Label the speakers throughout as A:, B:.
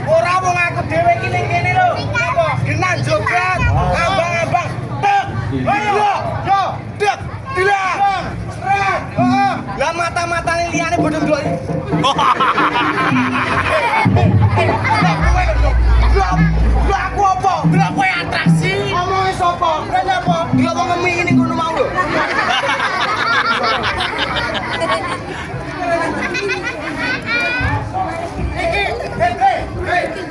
A: Ora wong aku dhewe iki ning kene lho. Apa? Genang joget. Abang-abang. Tek. Ayo. Yo. Tek. Dilang. Sret. Heeh. Lah mata-matane liyane bodho ndelok iki. Lah aku apa? Delok kowe atraksi. Omonge sapa? Kene apa? Delok wong ngemi ngene ngono mau lho.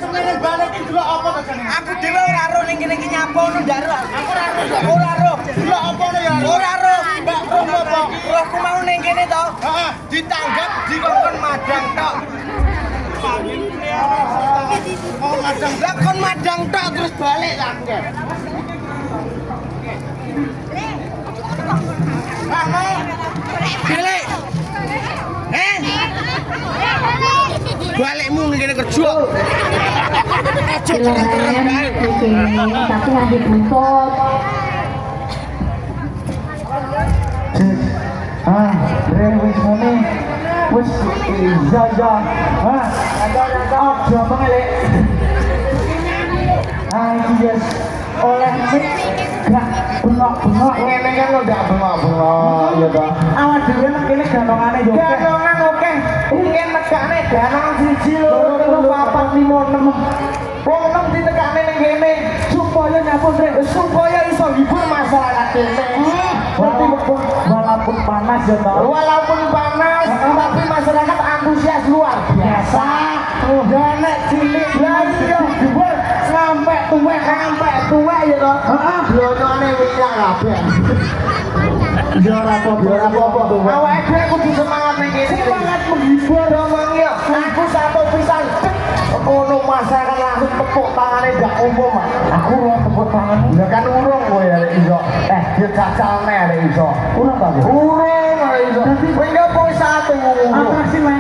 A: Semeneng balik iki delok apa to jenenge? Aku dhewe ora ro ning kene iki nyapa ngono ndak ro. Aku ora ro. Ora ro. Delok apa to ya? Ora ro. Mbak roh apa? Rohku mau ning kene to. Heeh, ditanggap dikon madang tok. Oh madang, lah kon madang tok terus balik lah aku. Balik. Balikmu ning kene kerja.
B: Tapi lagi buntut.
C: Wis ngene. Wis iya. Aja pengelek. Iki yes. Oleh mik gak bengok-bengok ngene kan lo ndak bengok-bengok ya toh. Awak dhewe nang kene gandongane yo. Gandongan oke. Ingin nekane danang 1 2 3 4 5 6. Wong 6 ditekane ning kene supaya nyapun supaya iso hibur masyarakat kene. Walaupun panas ya toh. Walaupun panas tapi masyarakat antusias luar biasa. Nek cilik lagi yo hibur sampai tuwek ya toh. Heeh, blonone winyang kabeh. Ya ora apa-apa. Awake dhewe kudu semangat ning kene. Semangat menghibur omong yo. Aku satu pisan. Ono masyarakat langsung tepuk tangane ndak umum. Aku ora tepuk tangan. Ya kan urung kowe arek iso. Dia cacalne arek iso. Urung ta? Urung arek iso. Kowe yo poin satu.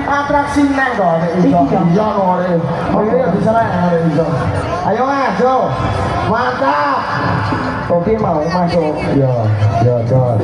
C: Atraksi nang to arek iso. Iya no arek. Kowe yo bisa arek iso. Ayo ngajo. Mantap. Oke mau masuk. Ya jos.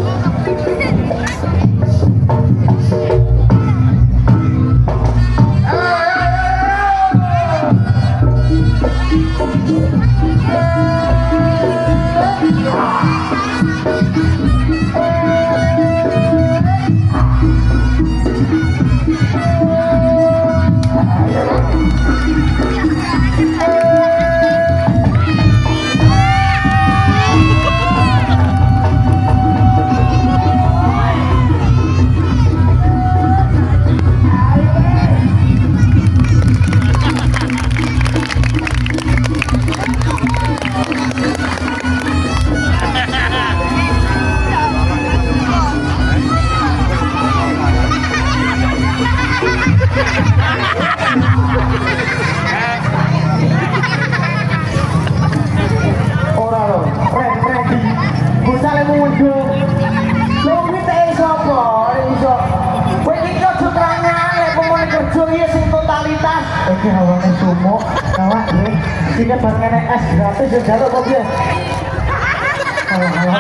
C: Iki hawane sumuk, kawak nggih. Iki bareng es gratis ya jare apa piye?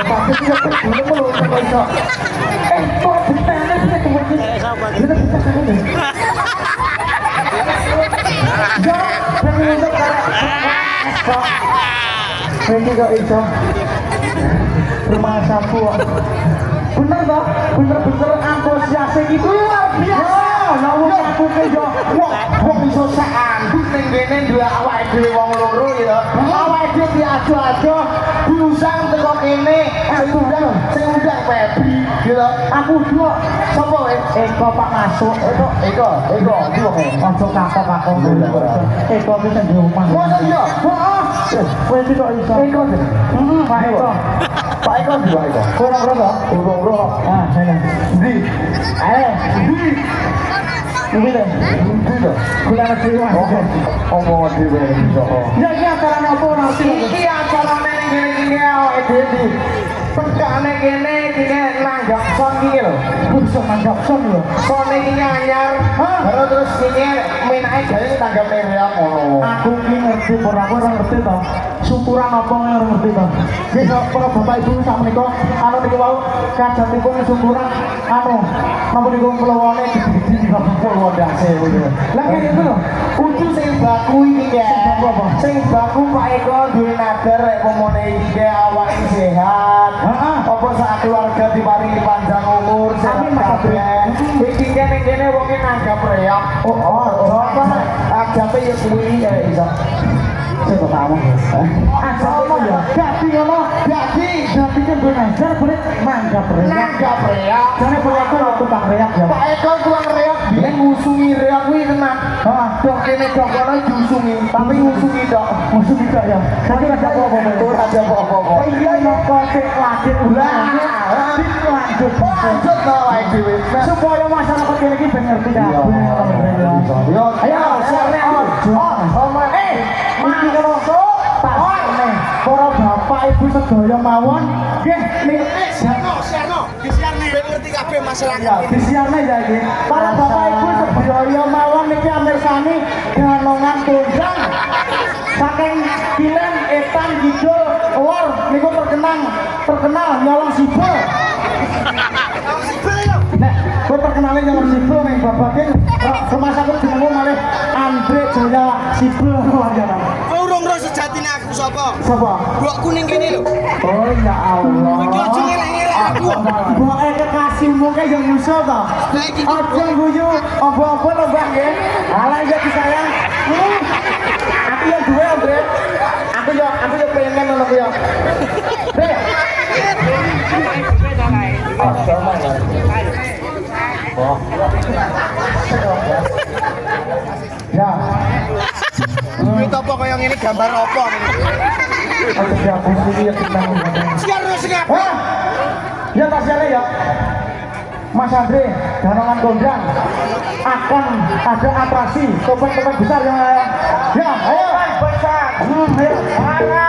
C: Pasti iki belum mulu iso. Kok ditane iki kemudian. Kita bisa kan ini. Jo, pengen untuk es kok. Ini kok iso. Rumah sapu. Bener toh? Bener-bener antusias iki luar biasa. Lah wong aku ke yo wong iso saanduk ning kene duwe awake dhewe wong loro ya. Awake dhewe diajo-ajo diusang teko kene. Sing undang Febri gitu. Aku dua sapa wae? Eko Pak Masuk. Eko iki wong aja kapok-kapok. Eko wis nang omah. Mosok yo. Heeh. Kowe iki kok iso. Eko. Pak Eko. Pak Eko juga Eko. Kurang berapa? Urung. Ah, sana. Di. Di. Ini deh, kurang terima. Oh, dhewe iso. Ya iki acarane apa nanti? Iki acarane ngene-ngene awake dhewe. Pekane kene nanggap son iki lho. Bisa nanggap son lho. Sone iki anyar. Baru terus ini menake gawe tanggap meriam ngono. Aku iki ngerti ora ngerti to. syukuran apa yang ngerti to. Nggih para bapak ibu sak menika anu niku wau kajatipun syukuran anu napa niku pelowone gede-gede napa pelowone ndase ngono. Lah kene iku lho, ucu sing baku iki ya. Sing baku Pak Eko duwe nadar rek pomone iki awake sehat. Heeh. Apa sak keluarga diparingi panjang umur sehat kabeh. Iki kene wong nanggap reak. Oh, apa? Ajabe ya kuwi ya iso. Saya tahu. Ajabe ya. Gati ngono, gati kan benar boleh nanggap reak. Nanggap reak. Jane Pak Eko lho tukang reak ya. Pak Eko tukang reak biyen ngusungi reak kuwi tenan. Heeh, dok kene dok kono diusungi, tapi ngusungi dok. Ngusungi dok ya. Tapi ada apa-apa. Ora ada apa-apa. Oh iya ya kok sik lanjut ulang. Lanjut to wae dhewe. Supaya masyarakat kene iki ben ngerti ta. Yo, ayo share on. Iki karo para bapak ibu sedaya mawon nggih ning
A: Siarno, disiarne ben ngerti kabeh masyarakat.
C: disiarne ya nggih. Para bapak ibu sedaya mawon niki amirsani ganongan tunggang saking Kilen Etan Kidul Lor niku terkenal nyolong sipil. Nek kowe terkenale nyolong sipil ning babakin kemasaku jenengmu malih Andre Jaya Sipil lanjaran.
A: Kowe urung ro sejatine aku sapa?
C: Sapa?
A: Mbok kuning kene lho.
C: Oh ya Allah.
A: Iki aja ngelek-ngelek aku.
C: Mbok kekasihmu ke yang musuh to. Aja guyu apa-apa lho Mbak nggih. Alah ya disayang. Aku yang duwe Andre. Aku yo pengen ngono ku yo. Bre. Oh, sama ya. Oh. Ya.
A: Duit apa kaya ngene gambar apa ngene?
C: Aku dihapus iki ya tenang.
A: Siarno sing apa?
C: Hah? Ya tak siare ya. Mas Andre, ganongan gondang akan ada atraksi topeng-topeng besar yang ya, ayo besar. Ayo.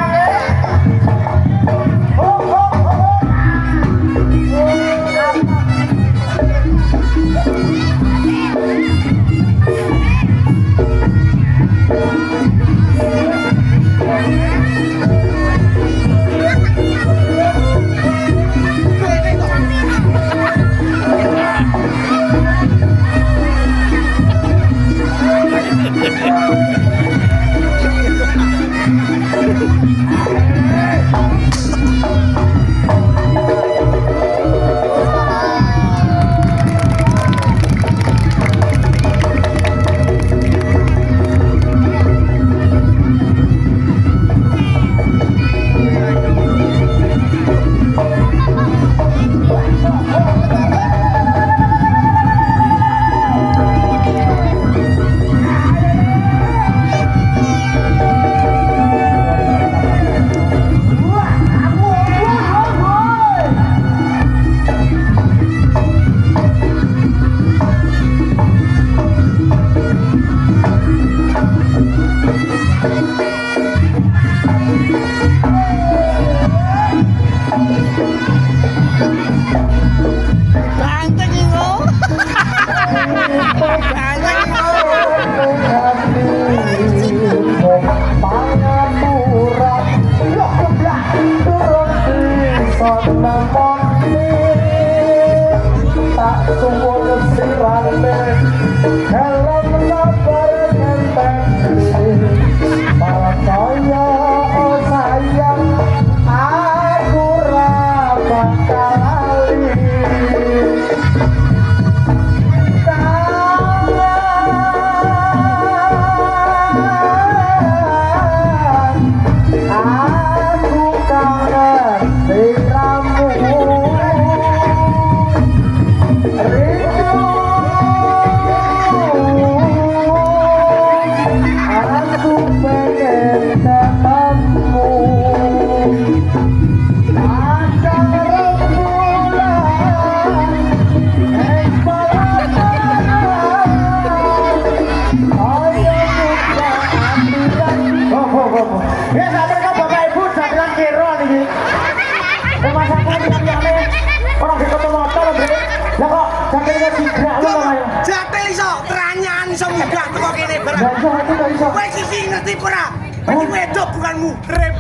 A: Iki wedok bukan muhrib.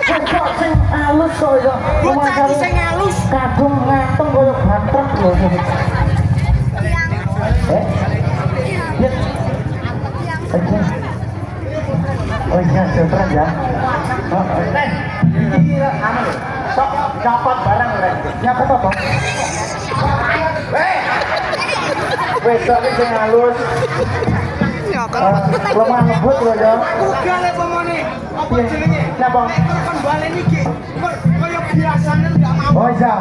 C: Kok sing halus kok ya.
A: Bocah iki sing halus.
C: Kadung nganteng koyo batrek lho. Ya. Oh iya, sentran ya. Ini anu lho. Sok nyopot barang lho. Nyopot apa? Wedok iki sing halus. Lemah lembut lho ya.
A: Uga lek pomone. Apa jenenge?
C: Napa?
A: Kon balen iki. Kaya biasane enggak mau.
C: Oh iya.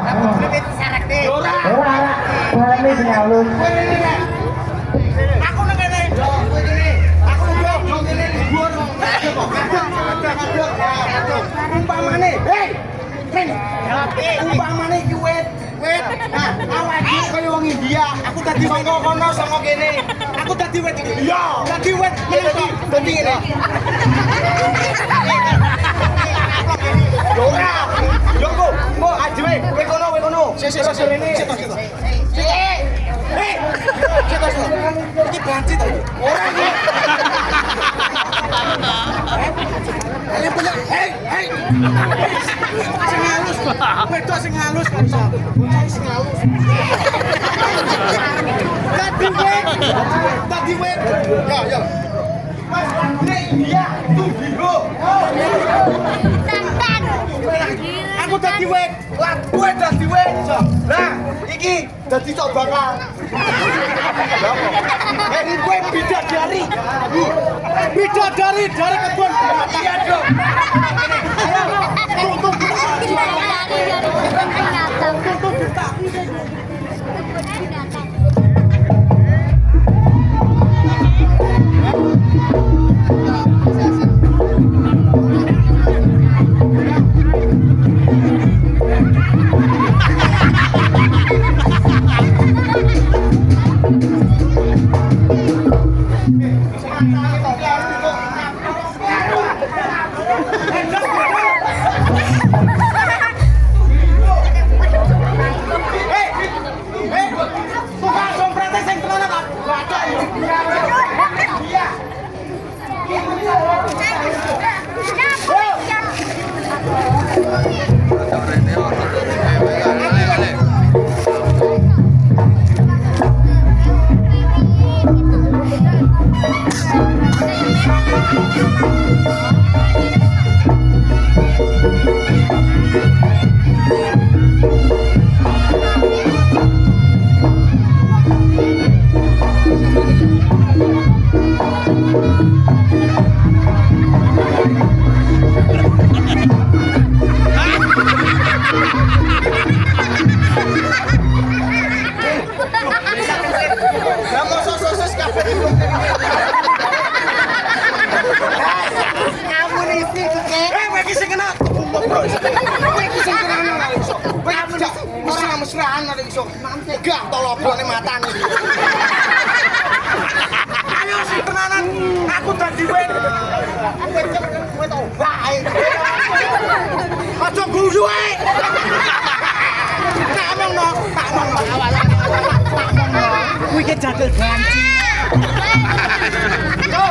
A: Ora.
C: Ora, balane sing halus.
A: Aku nang kene. Aku yo kene libur. Umpamane, hei. Ren. Umpamane iki wit. Nah, awak iki kaya wong India. Aku dadi wong kono saka kene. Aku dadi wit iki. Iya, dadi wit meniki. Dadi ngene. Ora. Yo kok ajewe kowe kono. Sik. Hei. Iki banci to iki. Ora iki. Hei. Sing halus. Wedok sing halus kan iso. Bocah sing halus. Tadi wet. Ya. Mas Andre iya tuh biro. Aku tadi wet. Lah gue tadi wet. Lah iki dadi cok bakal. Ini gue bidadari. Bidadari dari kebun. Iya dong. Tutup. Gak tolobone matane. Ayo sing tenanan. Aku dadi wit. Wit wae. Aja guyu ae. Tak omongno. Kuwi ke jadul banci. Ayo.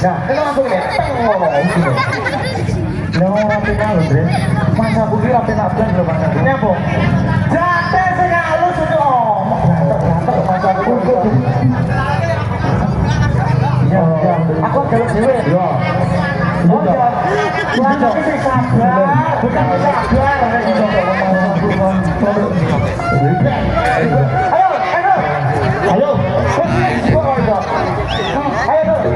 C: Nah, itu langsung ya, ngomong gitu. Nah, rapi nalu, Bre. Masa budi rapi nablan lho, Mas. Ini apa? Jate sing halus itu omong. Gater masa budi. Ya, aku galak dhewe. Ya. Oh, ya. Masa sing sabar, bukan sabar. Ayo, ayo. Ayo. Ayo, tuh.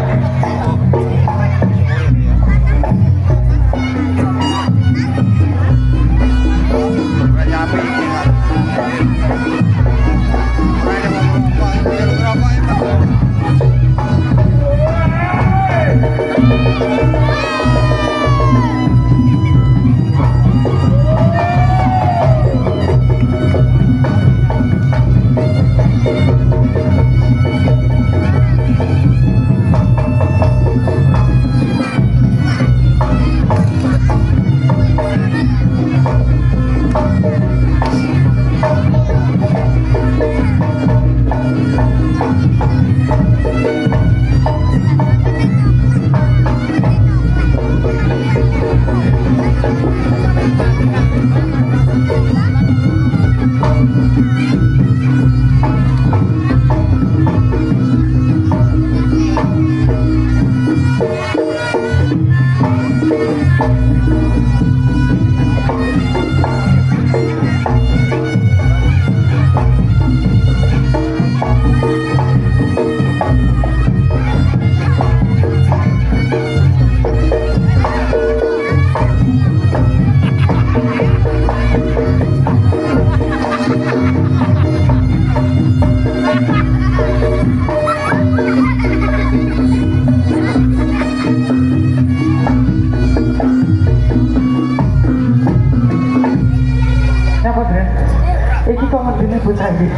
C: bocah iki.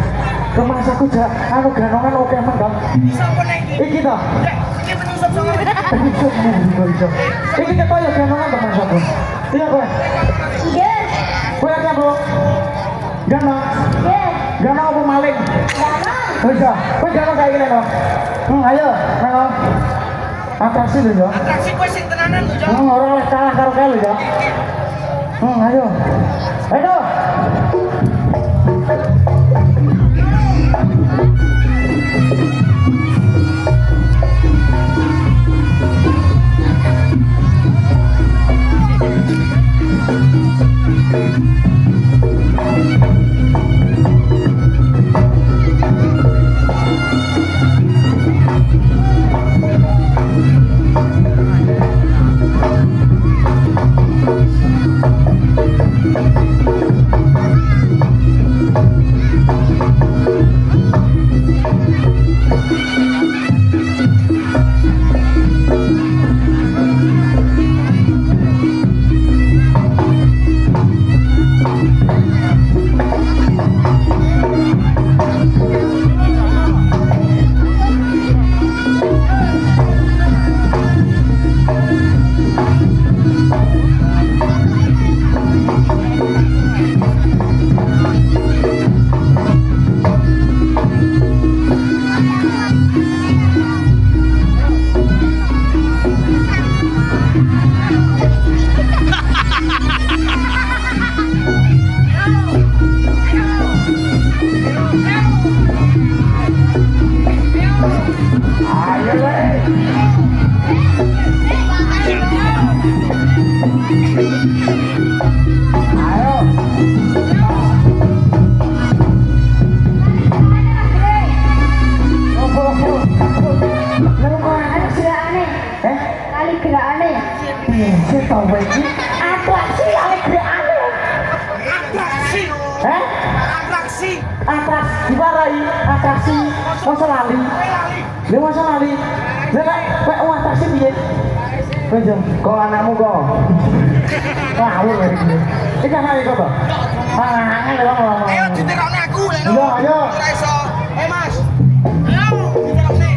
C: Kemas aku jak anu ganongan oke mendam.
A: Sopo nek iki?
C: Iki to.
A: Iki penyusup sama.
C: Penyusup iso. Iki ketoyo ganongan to Mas aku. Iya kowe.
B: Nggih.
C: Kowe apa, Bu? Ganong.
B: Nggih.
C: Ganong apa maling?
B: Ganong.
C: Oh iya, kowe ganong kayak gini to. Ayo, melo. Atraksi lho ya.
A: Atraksi kowe sing tenanan lho, Cok.
C: Ora oleh kalah karo kowe lho ya. Ayo. Ayo. kowe iki atraksi ale anu.
A: Atraksi.
C: Heh?
A: Atraksi.
C: Atraksi diwarai atraksi masa lali. Lha masa lali. Lah nek kowe atraksi piye? Kowe jeng kok anakmu kok. Ngawur kowe iki. Iki anake kok, Pak? Mangan lho ngomong.
A: Ayo diterokne aku lek.
C: Ayo, ayo.
A: Ora iso. Mas. Ayo diterokne.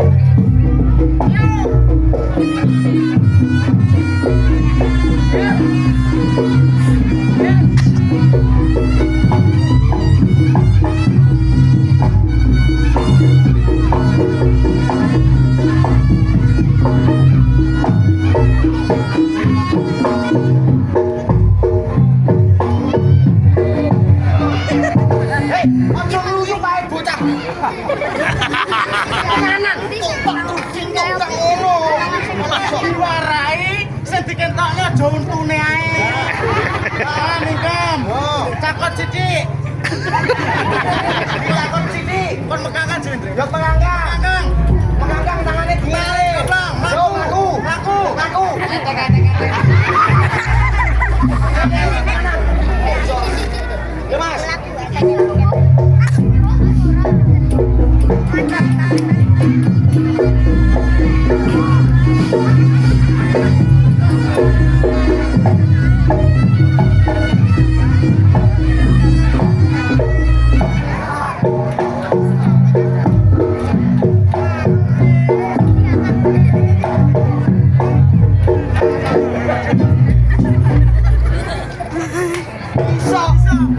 A: Hei, ojo ngluyuh bae bocah. Kanan, tok cinta ora ngono. Ojo diwarai, sing dikentokne aja untune ae. Ah, mingkem. Cakot sithik. Cakot sithik, kon mekangan jendre. Yo mengangkang. Mengangkang tangane diare. Yo aku. Yo Mas.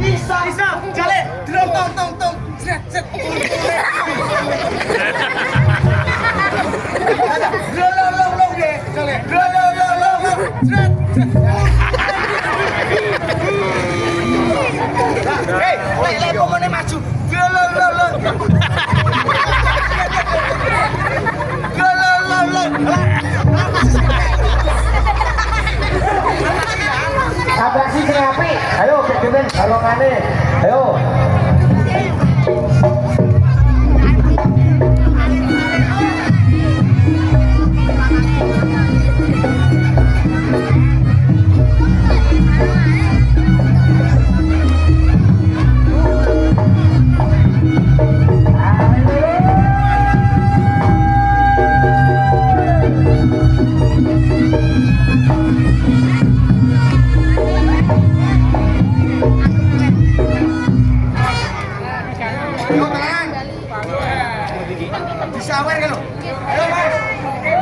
A: Bisa. Jale, drum tong. Set. Lo deh. Jale. Lo. Set. Hei, lek pokoknya maju. Lo.
C: Atraksi sing apik. Ayo gegeten balongane. Ayo. Yo tenang. Disawer kan lo. Ayo Mas. Yo.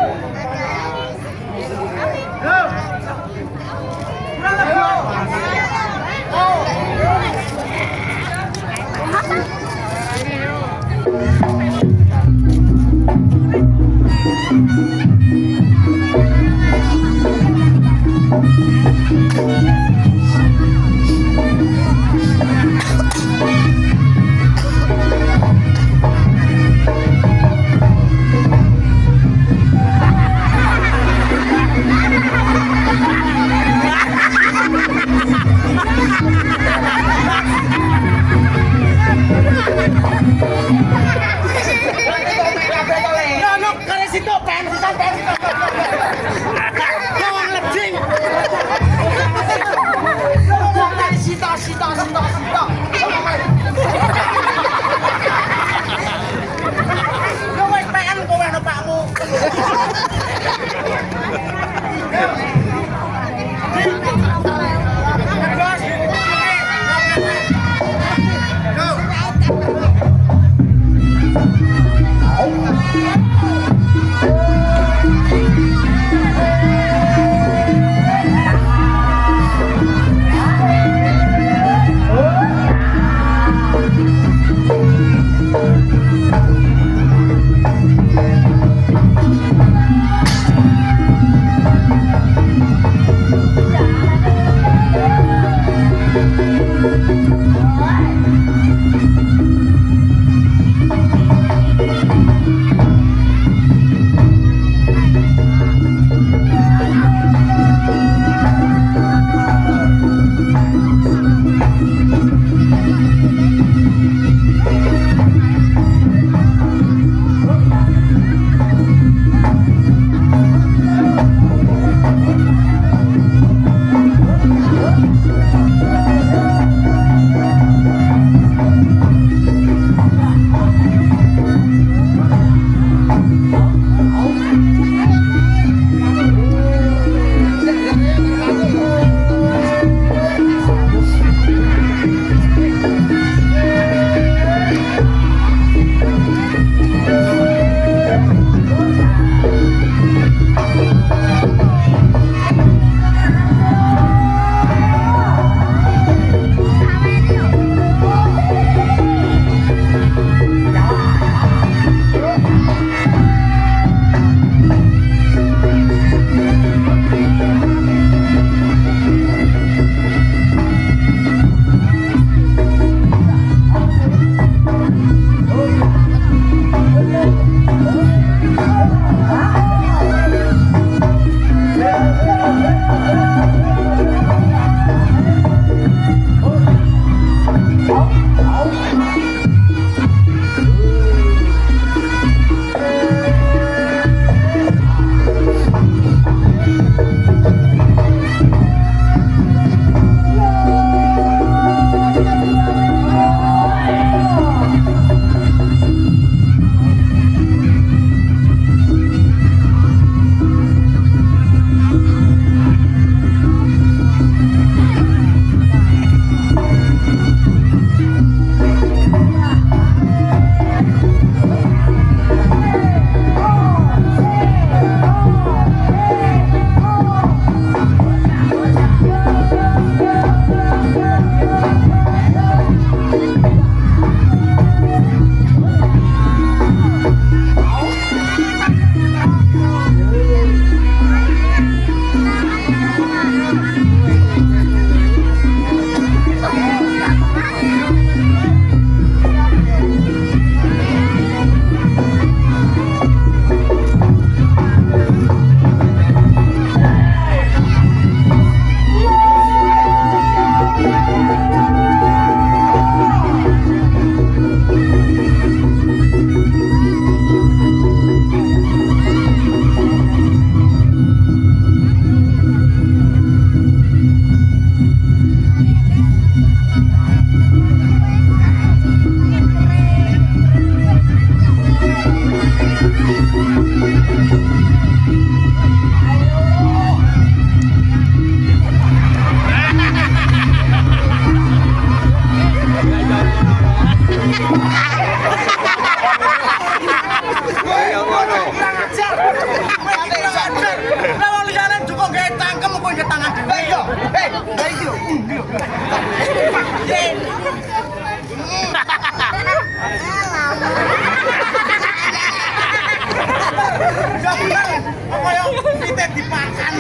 A: Apa yang kita dimakan?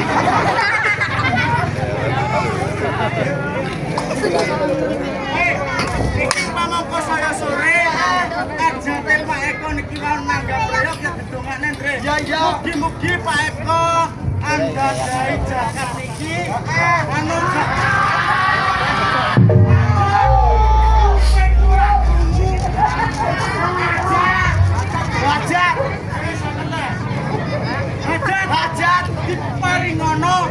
A: Iki pamangka saya sore ajate Pak Eko niki wau nanggap proyek ya gedongane Ndre. Mugi-mugi Pak Eko anggadhahi jagat niki anu hajat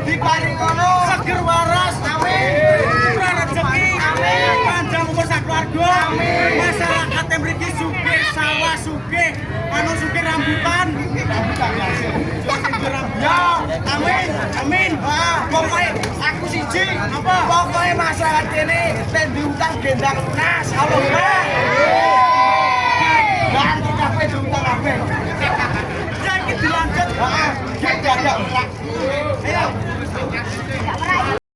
A: diparingono seger waras amin murah rezeki amin panjang umur sak keluarga amin masyarakat mriki sugih sawah sugih anu sugih rambutan ya amin pokoke aku siji apa pokoke masyarakat kene nek diutang gendang lunas Allahumma dan kabeh diutang kabeh dilanjut heeh gak